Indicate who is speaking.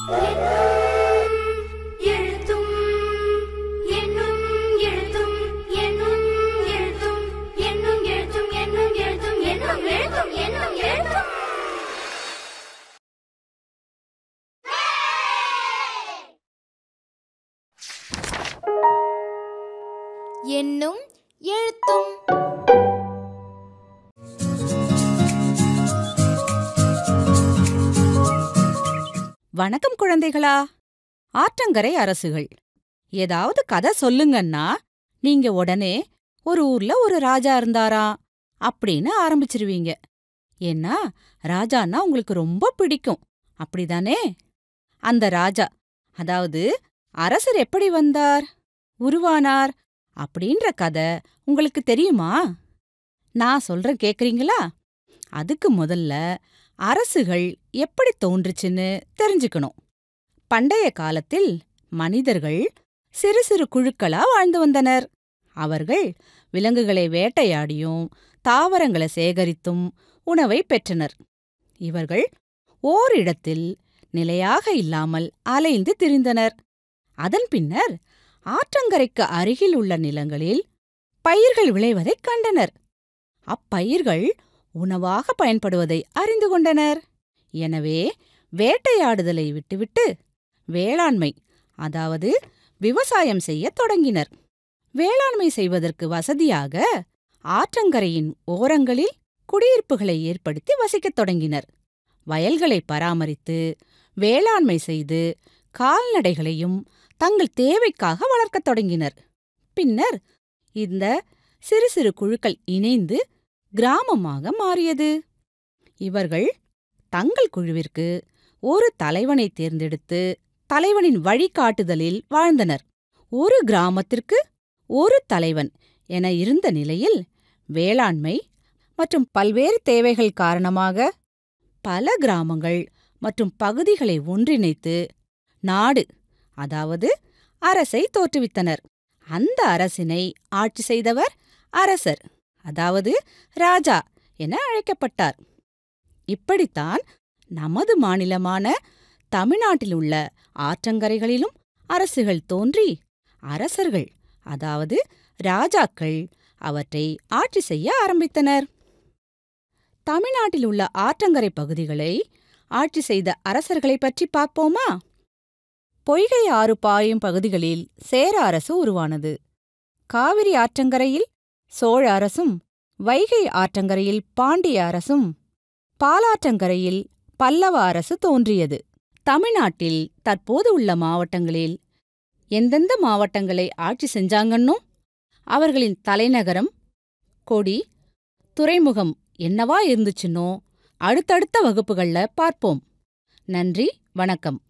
Speaker 1: எண்ணும் எழுத்தும்.
Speaker 2: வணக்கம் குழந்தைகளா. ஆற்றங்கரை அரசுகள். ஏதாவது கதை சொல்லுங்கன்னா நீங்க உடனே ஒரு ஊர்ல ஒரு ராஜா இருந்தாராம் அப்படின்னு ஆரம்பிச்சிருவீங்க. ஏன்னா ராஜான்னா உங்களுக்கு ரொம்ப பிடிக்கும், அப்படிதானே? அந்த ராஜா, அதாவது அரசர் எப்படி வந்தார், உருவானார் அப்படின்ற கதை உங்களுக்கு தெரியுமா? நான் சொல்றேன், கேக்குறீங்களா? அதுக்கு முதல்ல அரசுகள் எப்படி தோன்றுச்சுன்னு தெரிஞ்சுக்கணும். பண்டைய காலத்தில் மனிதர்கள் சிறு சிறு குழுக்களா வாழ்ந்து வந்தனர். அவர்கள் விலங்குகளை வேட்டையாடியும் தாவரங்களை சேகரித்தும் உணவை பெற்றனர். இவர்கள் ஓரிடத்தில் நிலையாக இல்லாமல் அலைந்து திரிந்தனர். அதன் பின்னர் ஆற்றங்கரைக்கு அருகில் உள்ள நிலங்களில் பயிர்கள் விளைவதைக் கண்டனர். அப்பயிர்கள் உணவாக பயன்படுவதை அறிந்து கொண்டனர். எனவே வேட்டையாடுதலை விட்டுவிட்டு வேளாண்மை, அதாவது விவசாயம் செய்யத் தொடங்கினர். வேளாண்மை செய்வதற்கு வசதியாக ஆற்றங்கரையின் ஓரங்களில் குடியிருப்புகளை ஏற்படுத்தி வசிக்கத் தொடங்கினர். வயல்களை பராமரித்து வேளாண்மை செய்து கால்நடைகளையும் தங்கள் தேவைக்காக வளர்க்கத் தொடங்கினர். பின்னர் இந்த சிறு சிறு குழுக்கள் இணைந்து கிராமமாக மாறியது. இவர்கள் தங்கள் குழுவிற்கு ஒரு தலைவனை தேர்ந்தெடுத்து தலைவனின் வழிகாட்டுதலில் வாழ்ந்தனர். ஒரு கிராமத்திற்கு ஒரு தலைவன் என இருந்த நிலையில் வேளாண்மை மற்றும் பல்வேறு தேவைகள் காரணமாக பல கிராமங்கள் மற்றும் பகுதிகளை ஒன்றிணைத்து நாடு, அதாவது அரசை தோற்றுவித்தனர். அந்த அரசினை ஆட்சி செய்தவர் அரசர், அதாவது ராஜா என அழைக்கப்பட்டார். இப்படித்தான் நமது மாநிலமான தமிழ்நாட்டிலுள்ள ஆற்றங்கரைகளிலும் அரசுகள் தோன்றி அரசர்கள், அதாவது ராஜாக்கள் அவற்றை ஆட்சி செய்ய ஆரம்பித்தனர். தமிழ்நாட்டிலுள்ள ஆற்றங்கரை பகுதிகளை ஆட்சி செய்த அரசர்களைப் பற்றி பார்ப்போமா? பொய்கை ஆறு பாயும் பகுதிகளில் சேர அரசு உருவானது. காவிரி ஆற்றங்கரையில் சோழ அரசும், வைகை ஆற்றங்கரையில் பாண்டிய அரசும், பாலாற்றங்கரையில் பல்லவ அரசு தோன்றியது. தமிழ்நாட்டில் தற்போது உள்ள மாவட்டங்களில் எந்தெந்த மாவட்டங்களை ஆட்சி செஞ்சாங்கன்னும் அவர்களின் தலைநகரம், கொடி, துறைமுகம் என்னவா இருந்துச்சுன்னோ அடுத்தடுத்த வகுப்புகள்ல பார்ப்போம். நன்றி, வணக்கம்.